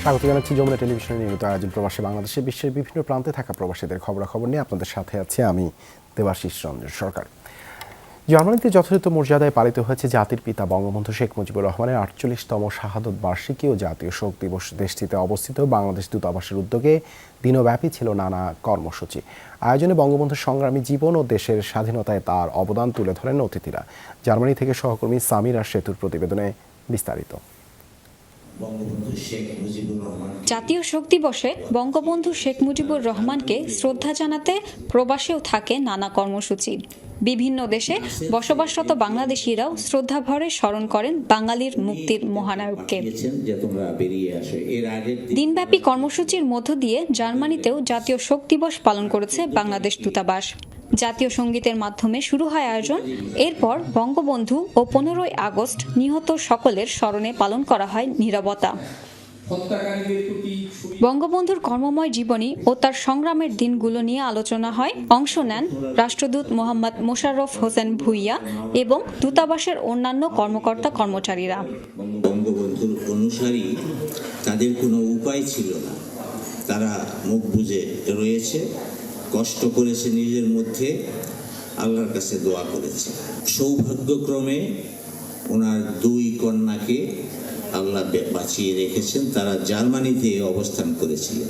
স্বাগত জানাচ্ছি যমুনা টেলিভিশনের নিয়মিত আয়োজন প্রবাসী বাংলাদেশে বিশ্বের বিভিন্ন প্রান্তে থাকা প্রবাসীদের খবরাখবর নিয়ে আপনাদের সাথে আছি আমি দেবাশিস রঞ্জন সরকার। জার্মানিতে যথাযথ মর্যাদায় পালিত হয়েছে জাতির পিতা বঙ্গবন্ধু শেখ মুজিবুর রহমানের 48তম শাহাদত বার্ষিকী ও জাতীয় শোক দিবস। দেশটিতে অবস্থিত বাংলাদেশ দূতাবাসের উদ্যোগে দিনব্যাপী ছিল নানা কর্মসূচি। আয়োজনে বঙ্গবন্ধুর সংগ্রামী জীবন ও দেশের স্বাধীনতায় তার অবদান তুলে ধরেন অতিথিরা। জার্মানি থেকে সহকর্মী সামিরা সেতুর প্রতিবেদনে বিস্তারিত। জাতীয় শোক দিবসে বঙ্গবন্ধু শেখ মুজিবুর রহমানকে শ্রদ্ধা জানাতে প্রবাসেও থাকে নানা কর্মসূচি। বিভিন্ন দেশে বসবাসরত বাংলাদেশিরাও শ্রদ্ধাভরে স্মরণ করেন বাঙালির মুক্তির মহানায়ককে। দিনব্যাপী কর্মসূচির মধ্য দিয়ে জার্মানিতেও জাতীয় শোক দিবস পালন করেছে বাংলাদেশ দূতাবাস। জাতীয় সঙ্গীতের মাধ্যমে শুরু হয় আয়োজন। এরপর বঙ্গবন্ধু ও 15ই আগস্ট নিহত সকলের স্মরণে পালন করা হয় নীরবতা। বঙ্গবন্ধুর কর্মময় জীবনী ও তার সংগ্রামের দিনগুলো নিয়ে আলোচনা হয়। অংশ নেন রাষ্ট্রদূত মোহাম্মদ মোশাররফ হোসেন ভূঁইয়া এবং দূতাবাসের অন্যান্য কর্মকর্তা কর্মচারীরা। বঙ্গবন্ধুর অনুসারী তাদের কোনো উপায় ছিল না, তারা মুখ বুজে রয়েছে, কষ্ট করেছে, নিজের মধ্যে আল্লাহর কাছে দোয়া করেছে। সৌভাগ্যক্রমে ওনার দুই কন্যাকে আল্লাহ বাঁচিয়ে রেখেছেন, তারা জার্মানিতে অবস্থান করেছিলেন।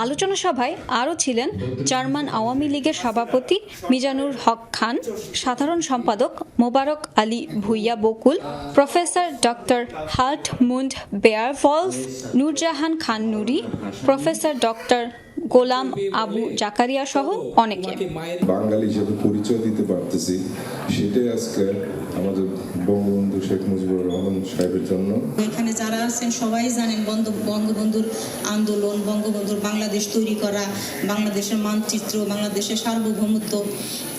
আলোচনা সভায় আরও ছিলেন জার্মান আওয়ামী লীগের সভাপতি মিজানুর হক খান, সাধারণ সম্পাদক মোবারক আলী ভূঁইয়া বকুল, প্রফেসর ডক্টর হাল্ট মুন্ড বেয়ারভলফ, নূরজাহান খান নুরি, প্রফেসর ডক্টর গোলাম আবু জাকারিয়া সহ অনেকে। বাঙালি হিসেবে পরিচয় দিতে পারতেছি, সেটাই আজকে আমাদের বঙ্গবন্ধু শেখ মুজিবুর রহমান সাহেবের জন্য। এখানে যারা আছেন সবাই জানেন বঙ্গবন্ধুর আন্দোলন, বঙ্গবন্ধুর বাংলাদেশ তৈরি করা, বাংলাদেশের মানচিত্র, বাংলাদেশের সার্বভৌমত্ব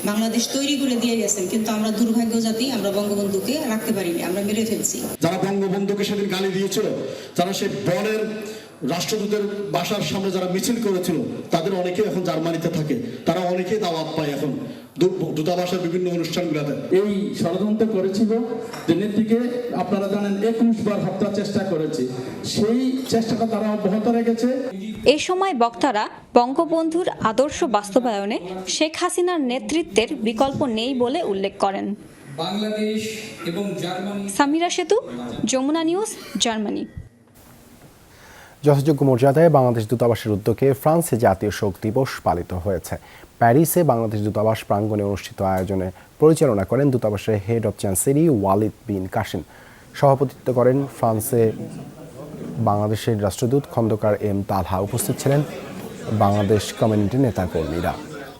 বাংলাদেশ তৈরি করে দিয়ে গেছেন। কিন্তু আমরা দুর্ভাগ্য জাতি, আমরা বঙ্গবন্ধুকে রাখতে পারিনি, আমরা মেরে ফেলছি। যারা বঙ্গবন্ধুকে সেদিন গালি দিয়েছিল, যারা সেই বনের রাষ্ট্রদূতের বাসার সামনে যারা মিছিল করেছিল, তাদের অনেকে এখন জার্মানিতে থাকে, তারা অনেকেই দাওয়াত পায় এখন দূতাবাসের বিভিন্ন অনুষ্ঠানগুলোতে। এই ষড়যন্ত্র করেছিল যে নেত্রীকে আপনারা জানেন 21 বার হত্যার চেষ্টা করেছে, সেই চেষ্টাটা তারা অব্যাহত রেখেছে। এ সময় বক্তারা বঙ্গবন্ধুর আদর্শ বাস্তবায়নে শেখ হাসিনার নেতৃত্বের বিকল্প নেই বলে উল্লেখ করেন। বাংলাদেশ এবং জার্মানি। সামিরা সেতু, যমুনা নিউজ, জার্মানি। যথাযোগ্য মর্যাদায় বাংলাদেশ দূতাবাসের উদ্যোগে ফ্রান্সে জাতীয় শোক দিবস পালিত হয়েছে। প্যারিসে বাংলাদেশ দূতাবাস প্রাঙ্গণে অনুষ্ঠিত আয়োজনে পরিচালনা করেন দূতাবাসের হেড অব চ্যান্সেরি ওয়ালিদ বিন কাসিম। সভাপতিত্ব করেন ফ্রান্সে বাংলাদেশের রাষ্ট্রদূত খন্দকার এম তালহা। উপস্থিত ছিলেন বাংলাদেশ কমিউনিটির নেতাকর্মীরা।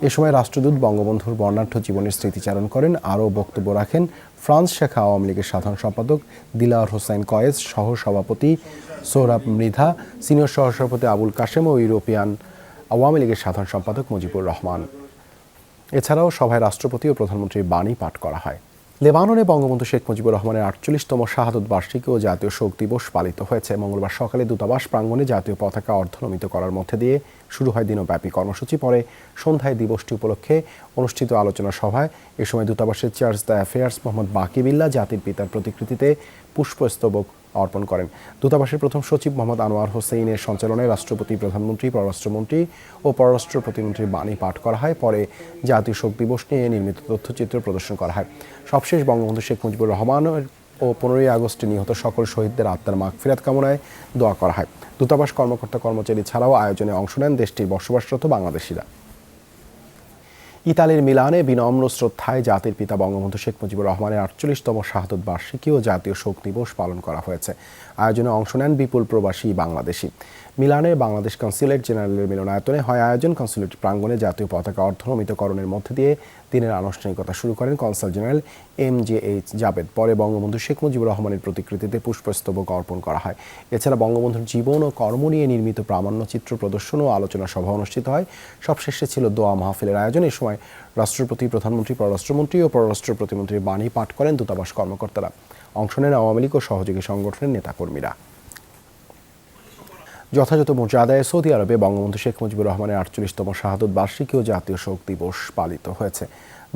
এ সময় রাষ্ট্রদূত বঙ্গবন্ধুর বর্ণাঢ্য জীবনের স্মৃতিচারণ করেন। আরও বক্তব্য রাখেন ফ্রান্স শাখা আওয়ামী লীগের সাধারণ সম্পাদক দিলাওয়ার হোসাইন কয়েস, সহ সভাপতি সোহরাব মৃধা, সিনিয়র সহসভাপতি আবুল কাশেম ও ইউরোপিয়ান আওয়ামী লীগের সাধারণ সম্পাদক মুজিবুর রহমান। এছাড়াও সভায় রাষ্ট্রপতি ও প্রধানমন্ত্রীর বাণী পাঠ করা হয়। লেবাননে বঙ্গবন্ধু শেখ মুজিবুর রহমানের 48তম শাহাদত বার্ষিকী ও জাতীয় শোক দিবস পালিত হয়েছে। মঙ্গলবার সকালে দূতাবাস প্রাঙ্গণে জাতীয় পতাকা অর্ধনমিত করার মধ্যে দিয়ে শুরু হয় দিনব্যাপী কর্মসূচি। পরে সন্ধ্যায় দিবসটি উপলক্ষে অনুষ্ঠিত আলোচনা সভায় এ সময় দূতাবাসের charge the affairs Mohammad Baqibillah জাতির পিতার প্রতিকৃতিতে পুষ্পস্তবক অর্পণ করেন। দূতাবাসের প্রথম সচিব মোহাম্মদ আনোয়ার হোসেইনের সঞ্চালনায় রাষ্ট্রপতি, প্রধানমন্ত্রী, পররাষ্ট্রমন্ত্রী ও পররাষ্ট্র প্রতিমন্ত্রীর বাণী পাঠ করা হয়। পরে জাতীয় শোক দিবস নিয়ে নির্মিত তথ্যচিত্র প্রদর্শন করা হয়। সবশেষ বঙ্গবন্ধু শেখ মুজিবুর রহমান ও 15ই আগস্টে নিহত সকল শহীদদের আত্মার মাগফিরাত কামনায় দোয়া করা হয়। দূতাবাস কর্মকর্তা কর্মচারী ছাড়াও আয়োজনে অংশ নেন দেশটির বসবাসরত বাংলাদেশিরা। ইতালির মিলানে বিনম্র শ্রদ্ধায় জাতির পিতা বঙ্গবন্ধু শেখ মুজিবুর রহমানের 48তম শাহাদত বার্ষিকী ও জাতীয় শোক দিবস পালন করা হয়েছে। আয়োজনে অংশ নেন বিপুল প্রবাসী বাংলাদেশি। মিলানের বাংলাদেশ কনসুলেট জেনারেলের মিলনায়তনে হয় আয়োজন। কনসুলেট প্রাঙ্গণে জাতীয় পতাকা অর্ধনমিতকরণের মধ্যে দিয়ে দিনের আনুষ্ঠানিকতা শুরু করেন কনসাল জেনারেল MJH জাবেদ। পরে বঙ্গবন্ধু শেখ মুজিবুর রহমানের প্রতিকৃতিতে পুষ্পস্তবক অর্পণ করা হয়। এছাড়া বঙ্গবন্ধুর জীবন ও কর্ম নিয়ে নির্মিত প্রামাণ্যচিত্র প্রদর্শন ও আলোচনা সভা অনুষ্ঠিত হয়। সবশেষে ছিল দোয়া মাহফিলের আয়োজন। এই সময় রাষ্ট্রপতি, প্রধানমন্ত্রী, পররাষ্ট্রমন্ত্রী ও পররাষ্ট্র প্রতিমন্ত্রীর বাণী পাঠ করেন দূতাবাস কর্মকর্তারা। অংশ নেন আওয়ামী লীগ ও সহযোগী সংগঠনের নেতাকর্মীরা। যথাযথ মর্যাদায় সৌদি আরবে বঙ্গবন্ধু শেখ মুজিবুর রহমানের 48তম শাহাদত বার্ষিকী ও জাতীয় শোক দিবস পালিত হয়েছে।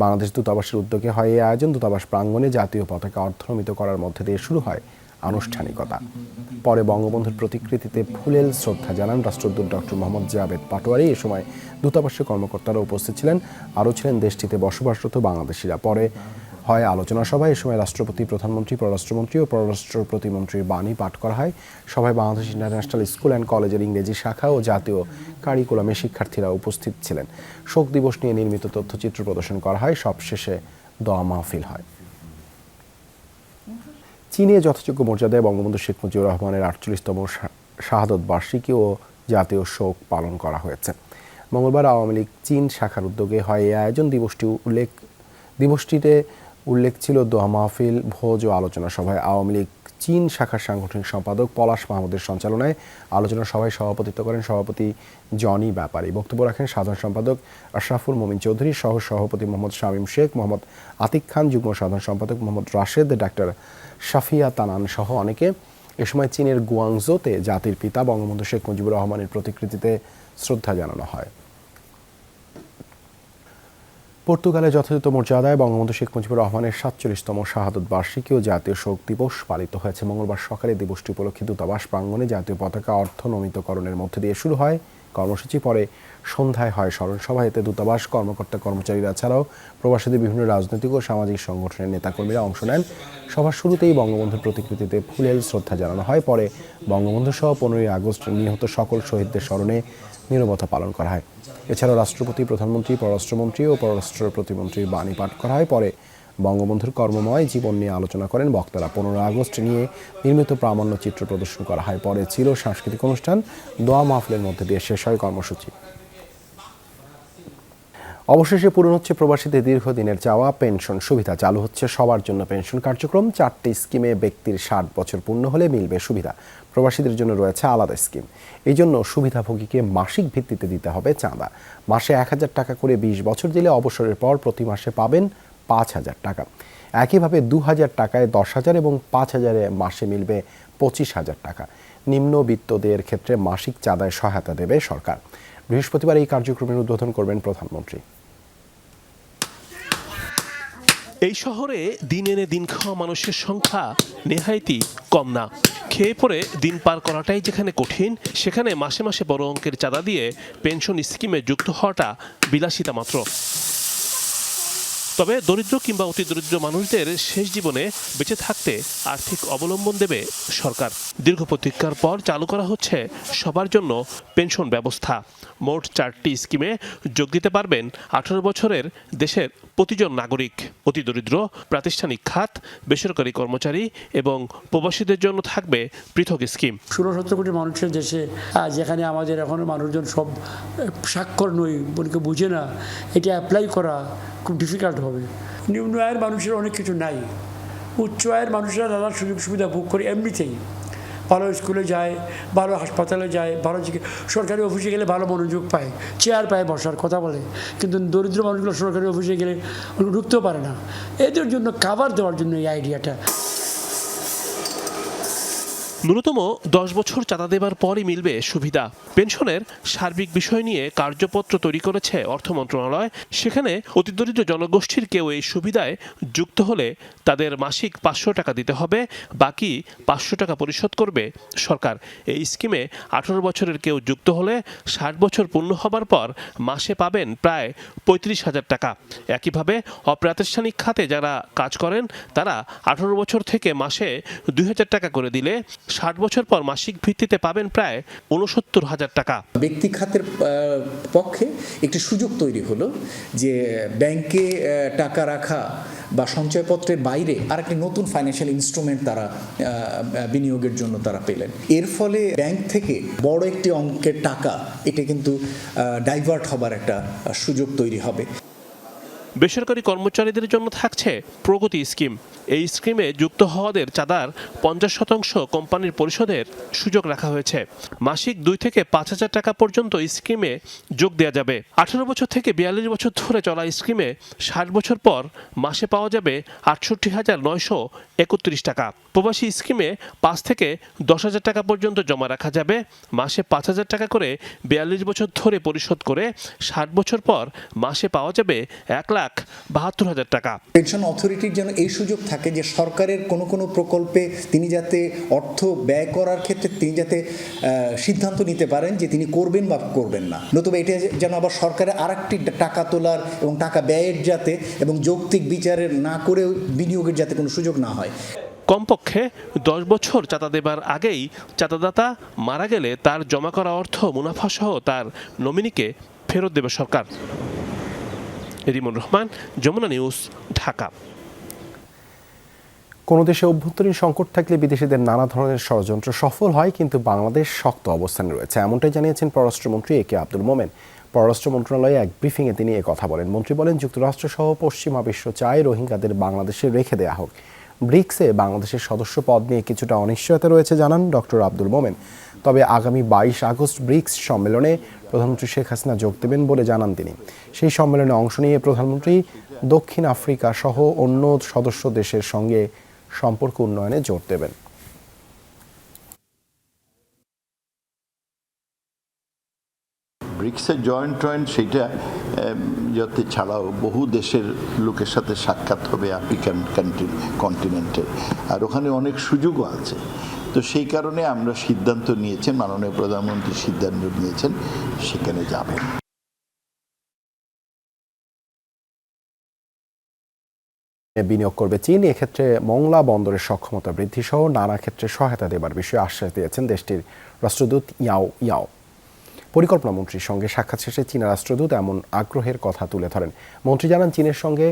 বাংলাদেশ দূতাবাসের উদ্যোগে হয় এই আয়োজন। দূতাবাস প্রাঙ্গণে জাতীয় পতাকা অর্ধনমিত করার মধ্যে দিয়ে শুরু হয় আনুষ্ঠানিকতা। পরে বঙ্গবন্ধুর প্রতিকৃতিতে ফুলেল শ্রদ্ধা জানান রাষ্ট্রদূত ডক্টর মোহাম্মদ জাভেদ পাটোয়ারি। এ সময় দূতাবাসের কর্মকর্তারা উপস্থিত ছিলেন, আরও ছিলেন দেশটিতে বসবাসরত বাংলাদেশিরা। পরে হয় আলোচনা সভায়। এ সময় রাষ্ট্রপতি, প্রধানমন্ত্রী, পররাষ্ট্রমন্ত্রী ও পররাষ্ট্র প্রতিমন্ত্রীর বাণী পাঠ করা হয়। সভায় বাংলাদেশ ইন্টারন্যাশনাল স্কুল অ্যান্ড কলেজের ইংরেজি শাখা ও জাতীয় কারিকুলামের শিক্ষার্থীরা উপস্থিত ছিলেন। শোক দিবস নিয়ে নির্মিত তথ্যচিত্র প্রদর্শন করা হয়। সবশেষে দোয়া মাহফিল হয়। চীনে যথাযোগ্য মর্যাদায় বঙ্গবন্ধু শেখ মুজিবুর রহমানের 48তম শাহাদত বার্ষিকী ও জাতীয় শোক পালন করা হয়েছে। মঙ্গলবার আওয়ামী লীগ চীন শাখার উদ্যোগে হয় এই আয়োজন। দিবসটিতে উল্লেখ ছিল দোয়া মাহফিল, ভোজ ও আলোচনা সভায়। আওয়ামী লীগ চীন শাখার সাংগঠনিক সম্পাদক পলাশ মাহমুদের সঞ্চালনায় আলোচনা সভায় সভাপতিত্ব করেন সভাপতি জনি ব্যাপারী। বক্তব্য রাখেন সাধারণ সম্পাদক আশরাফুল মোমিন চৌধুরী, সহ সভাপতি মোহাম্মদ শামীম শেখ, মোহাম্মদ আতিক খান, যুগ্ম সাধারণ সম্পাদক মোহাম্মদ রাশেদ, ডাক্তার শাফিয়া তানান সহ অনেকে। এ সময় চীনের গুয়াংজোতে জাতির পিতা বঙ্গবন্ধু শেখ মুজিবুর রহমানের প্রতিকৃতিতে শ্রদ্ধা জানানো হয়। পর্তুগালে যথাযথ মর্যাদায় বঙ্গবন্ধু শেখ মুজিবুর রহমানের 47তম শাহাদত বার্ষিকী ও জাতীয় শোক দিবস পালিত হয়েছে। মঙ্গলবার সকালে দিবসটি উপলক্ষে দূতাবাস প্রাঙ্গণে জাতীয় পতাকা অর্থনমিতকরণের মধ্য দিয়ে শুরু হয় কর্মসূচি। পরে সন্ধ্যায় হয় স্মরণ সভা। এতে দূতাবাস কর্মকর্তা কর্মচারীরা ছাড়াও প্রবাসীদের বিভিন্ন রাজনৈতিক ও সামাজিক সংগঠনের নেতাকর্মীরা অংশ নেন। সভার শুরুতেই বঙ্গবন্ধুর প্রতিকৃতিতে ফুলেল শ্রদ্ধা জানানো হয়। পরে বঙ্গবন্ধু সহ 15ই আগস্ট নিহত সকল শহীদদের স্মরণে নীরবতা পালন করা হয়। এছাড়াও রাষ্ট্রপতি, প্রধানমন্ত্রী, পররাষ্ট্রমন্ত্রী ও পররাষ্ট্র প্রতিমন্ত্রীর বাণী পাঠ করা হয়। পরে বঙ্গবন্ধুর কর্মময় জীবন নিয়ে আলোচনা করেন বক্তারা। 15 আগস্ট নিয়ে নির্মিত প্রামাণ্য চিত্র প্রদর্শন করা হয়। পরে ছিল সাংস্কৃতিক অনুষ্ঠান। দোয়া মাহফিলের মধ্যে দিয়ে শেষ হয় কর্মসূচি। অবশেষে পূরণ হচ্ছে প্রবাসীদের দীর্ঘদিনের চাওয়া পেনশন সুবিধা। চালু হচ্ছে সবার জন্য পেনশন কার্যক্রম। 4টি স্কিমে ব্যক্তির 60 বছর পূর্ণ হলে মিলবে সুবিধা। প্রবাসীদের জন্য রয়েছে আলাদা স্কিম। এই জন্য সুবিধাভোগীকে মাসিক ভিত্তিতে দিতে হবে চাঁদা। মাসে 1000 টাকা করে 20 বছর দিলে অবসরের পর প্রতি মাসে পাবেন 5000 টাকা। একইভাবে 2000 টাকায় 10,000 এবং 5000-এ মাসে মিলবে 25,000 টাকা। নিম্নবিত্তদের ক্ষেত্রে মাসিক চাঁদায় সহায়তা দেবে সরকার। বৃহস্পতিবার এই কার্যক্রমের উদ্বোধন করবেন প্রধানমন্ত্রী। এই শহরে দিন এনে দিন খাওয়া মানুষের সংখ্যা নেহায়েতই কম না। খেয়ে পরে দিন পার করাটাই যেখানে কঠিন, সেখানে মাসে মাসে বড় অঙ্কের চাঁদা দিয়ে পেনশন স্কিমে যুক্ত হওয়াটা বিলাসিতা মাত্র। তবে দরিদ্র কিংবা অতি দরিদ্র মানুষদের শেষ জীবনে বেঁচে থাকতে আর্থিক অবলম্বন দেবে সরকার। দীর্ঘ প্রতীক্ষার পর চালু করা হচ্ছে সবার জন্য পেনশন ব্যবস্থা। মোট 4টি স্কিমে যোগ দিতে পারবেন 18 বছরের দেশের প্রতিজন নাগরিক। অতি দরিদ্র, প্রাতিষ্ঠানিক খাত, বেসরকারি কর্মচারী এবং প্রবাসীদের জন্য থাকবে পৃথক স্কিম। 16-17 কোটি মানুষের দেশে, যেখানে আমাদের এখনো মানুষজন সব স্বাক্ষর নই, বলকে বুঝে না, এটা অ্যাপ্লাই করা খুব ডিফিকাল্ট হবে। নিম্ন আয়ের মানুষের অনেক কিছু নাই। উচ্চ আয়ের মানুষেরা নানান সুযোগ সুবিধা ভোগ করে এমনিতেই। ভালো স্কুলে যায়, ভালো হাসপাতালে যায়, ভালো সরকারি অফিসে গেলে ভালো মনোযোগ পায়, চেয়ার পায়, বসার কথা বলে। কিন্তু দরিদ্র মানুষগুলো সরকারি অফিসে গেলে ঢুকতেও পারে না। এদের জন্য কাভার দেওয়ার জন্য এই আইডিয়াটা। ন্যূনতম 10 বছর চাঁদা দেবার পরই মিলবে সুবিধা। পেনশনের সার্বিক বিষয় নিয়ে কার্যপত্র তৈরি করেছে অর্থ মন্ত্রণালয়। সেখানে অতি দরিদ্র জনগোষ্ঠীর কেউ এই সুবিধায় যুক্ত হলে তাদের মাসিক 500 টাকা দিতে হবে, বাকি 500 টাকা পরিশোধ করবে সরকার। এই স্কিমে 18 বছরের কেউ যুক্ত হলে 60 বছর পূর্ণ হবার পর মাসে পাবেন প্রায় 35,000 টাকা। একইভাবে অপ্রাতিষ্ঠানিক খাতে যারা কাজ করেন তারা 18 বছর থেকে মাসে 2,000 টাকা করে দিলে 60 বছর পর মাসিক ভিত্তিতে পাবেন প্রায় 69,000 টাকা। ব্যক্তি খাতের পক্ষে একটি সুযোগ তৈরি হলো যে ব্যাংকে টাকা রাখা বা সঞ্চয়পত্রের বাইরে আরেকটি নতুন ফাইন্যান্সিয়াল ইনস্ট্রুমেন্ট তারা বিনিয়োগের জন্য তারা পেলেন। এর ফলে ব্যাংক থেকে বড় একটি অঙ্কের টাকা এটা কিন্তু ডাইভার্ট হবার একটা সুযোগ তৈরি হবে। বেসরকারি কর্মচারীদের জন্য থাকছে প্রগতি স্কিম। এই স্কিমে যুক্ত হওয়াদের চাঁদার 50% কোম্পানির পরিশোধের সুযোগ রাখা হয়েছে। মাসিক 2 থেকে 5,000 টাকা পর্যন্ত স্কিমে যোগ দেওয়া যাবে। 18 বছর থেকে 42 বছর ধরে চলা স্কিমে 60 বছর পর মাসে পাওয়া যাবে 68,931 টাকা। প্রবাসী স্কিমে 5 থেকে 10,000 টাকা পর্যন্ত জমা রাখা যাবে। মাসে 5,000 টাকা করে 42 বছর ধরে পরিশোধ করে 60 বছর পর মাসে পাওয়া যাবে 1,72,000 টাকা। পেনশন অথরিটির যেন এই সুযোগ থাকে থাকে যে সরকারের কোনো প্রকল্পে তিনি যাতে অর্থ ব্যয় করার ক্ষেত্রে তিনি যাতে সিদ্ধান্ত নিতে পারেন যে তিনি করবেন বা করবেন না, নতুবা এটা যেন আবার সরকারের আরেকটি টাকা তোলার এবং টাকা ব্যয়ের যাতে এবং যৌক্তিক বিচারের না করে বিনিয়োগের যাতে কোনো সুযোগ না হয়। কমপক্ষে 10 বছর চাঁদা দেবার আগেই চাঁদাদাতা মারা গেলে তার জমা করা অর্থ মুনাফাসহ তার নমিনিকে ফেরত দেবে সরকার। রিমন রহমান, যমুনা নিউজ, ঢাকা। কোনো দেশে অভ্যন্তরীণ সংকট থাকলে বিদেশিদের নানা ধরনের ষড়যন্ত্র সফল হয়, কিন্তু বাংলাদেশ শক্ত অবস্থানে রয়েছে, এমনটাই জানিয়েছেন পররাষ্ট্রমন্ত্রী এ কে আব্দুল মোমেন। পররাষ্ট্র মন্ত্রণালয়ে এক ব্রিফিংয়ে তিনি কথা বলেন। মন্ত্রী বলেন, যুক্তরাষ্ট্রসহ পশ্চিমা বিশ্ব চায় রোহিঙ্গাদের বাংলাদেশে রেখে দেওয়া হোক। ব্রিক্সে বাংলাদেশের সদস্য পদ নিয়ে কিছুটা অনিশ্চয়তা রয়েছে জানান ডক্টর আব্দুল মোমেন। তবে আগামী 22 আগস্ট ব্রিক্স সম্মেলনে প্রধানমন্ত্রী শেখ হাসিনা যোগ দেবেন বলে জানান তিনি। সেই সম্মেলনে অংশ নিয়ে প্রধানমন্ত্রী দক্ষিণ আফ্রিকা সহ অন্য সদস্য দেশের সঙ্গে সম্পর্ক উন্নয়নে জোর দেবেন। ব্রিক্সের জয়েন্ট সেইটা যাতে ছাড়াও বহু দেশের লোকের সাথে সাক্ষাৎ হবে আফ্রিকান কন্টিনেন্টের, আর ওখানে অনেক সুযোগও আছে। তো সেই কারণে আমরা সিদ্ধান্ত নিয়েছেন, মাননীয় প্রধানমন্ত্রী সিদ্ধান্ত নিয়েছেন সেখানে যাবেন। বিনিয়োগ করবে চীন, এক্ষেত্রে মংলা বন্দরের সক্ষমতা বৃদ্ধি সহ নানা ক্ষেত্রে সহায়তা দেবার বিষয়ে আশ্বাস দিয়েছেন দেশটির রাষ্ট্রদূত ইয়াও। পরিকল্পনা মন্ত্রীর সঙ্গে সাক্ষাৎ শেষে চীনা রাষ্ট্রদূত এমন আগ্রহের কথা তুলে ধরেন। মন্ত্রী জানান, চীনের সঙ্গে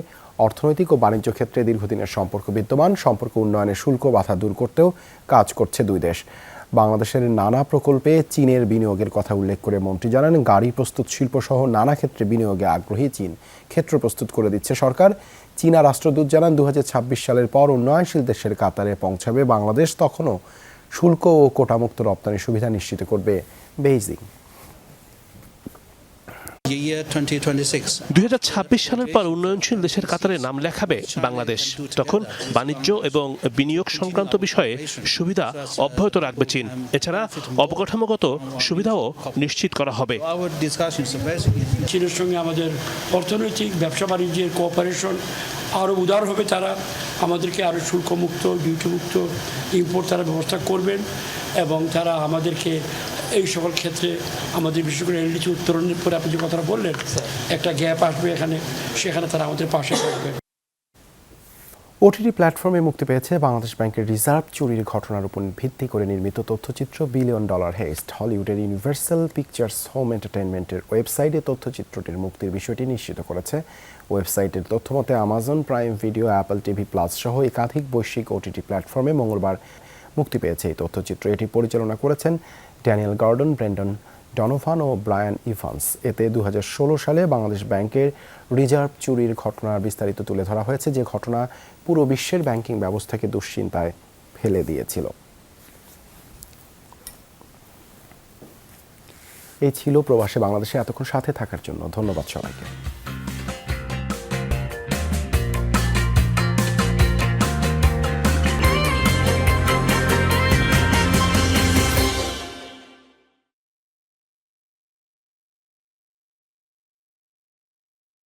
অর্থনৈতিক ও বাণিজ্য ক্ষেত্রে দীর্ঘদিনের সম্পর্ক বিদ্যমান, সম্পর্ক উন্নয়নে শুল্ক বাধা দূর করতেও কাজ করছে দুই দেশ। বাংলাদেশের নানা প্রকল্পে চীনের বিনিয়োগের কথা উল্লেখ করে মন্ত্রী জানান, গাড়ি প্রস্তুত শিল্প সহ নানা ক্ষেত্রে বিনিয়োগে আগ্রহী চীন, ক্ষেত্র প্রস্তুত করে দিচ্ছে সরকার। চীনা রাষ্ট্রদূত জানান, 2026 সালের পর উন্নয়নশীল দেশের কাতারে পৌঁছাবে বাংলাদেশ, তখনও শুল্ক ও কোটামুক্ত রপ্তানি সুবিধা নিশ্চিত করবে বেইজিং। 2026 সালের পর উন্নয়নশীল দেশের কাতারে নাম লেখাবে বাংলাদেশ, তখন বাণিজ্য এবং বিনিয়োগ সংক্রান্ত বিষয়ে সুবিধা অব্যাহত রাখবে চীন। এছাড়া অবকাঠামোগত সুবিধাও নিশ্চিত করা হবে। চীনের সঙ্গে আমাদের অর্থনৈতিক ব্যবসা বাণিজ্যের কোঅপারেশন আরও উদার হবে। তারা আমাদেরকে আরও শুল্কমুক্ত, ডিউটিমুক্ত ইম্পোর্ট তারা ব্যবস্থা করবেন এবং তারা আমাদেরকে এই সকল ক্ষেত্রে আমাদের বিশেষ করে এলডিসি উত্তরণের পরে আপনি যে কথাটা বললেন, একটা গ্যাপ আসবে এখানে, সেখানে তারা আমাদের পাশে থাকবে। ওটিটি প্ল্যাটফর্মে মুক্তি পেয়েছে বাংলাদেশ ব্যাংকের রিজার্ভ চুরির ঘটনার উপর ভিত্তি করে নির্মিত তথ্যচিত্র $1 বিলিয়ন হেস্ট। হলিউডের ইউনিভার্সাল পিকচার্স হোম এন্টারটেইনমেন্টের ওয়েবসাইটে তথ্যচিত্রটির মুক্তির বিষয়টি নিশ্চিত করেছে। ওয়েবসাইটের তথ্যমতে Amazon prime video, Apple TV plus সহ একাধিক বৈশ্বিক ওটিটি প্ল্যাটফর্মে মঙ্গলবার মুক্তি পেয়েছে এই তথ্যচিত্র। এটি পরিচালনা করেছেন ড্যানিয়েল গর্ডন, ব্রেন্ডন ডনোভান ও ব্রায়ান ইভান্স। এতে 2016 সালে বাংলাদেশ ব্যাংকের রিজার্ভ চুরির ঘটনার বিস্তারিত তুলে ধরা হয়েছে, যে ঘটনা পুরো বিশ্বের ব্যাংকিং ব্যবস্থাকে দুশ্চিন্তায় ফেলে দিয়েছিল। এই ছিল প্রবাসে বাংলাদেশে এতক্ষণ সাথে থাকার জন্য ধন্যবাদ সবাইকে।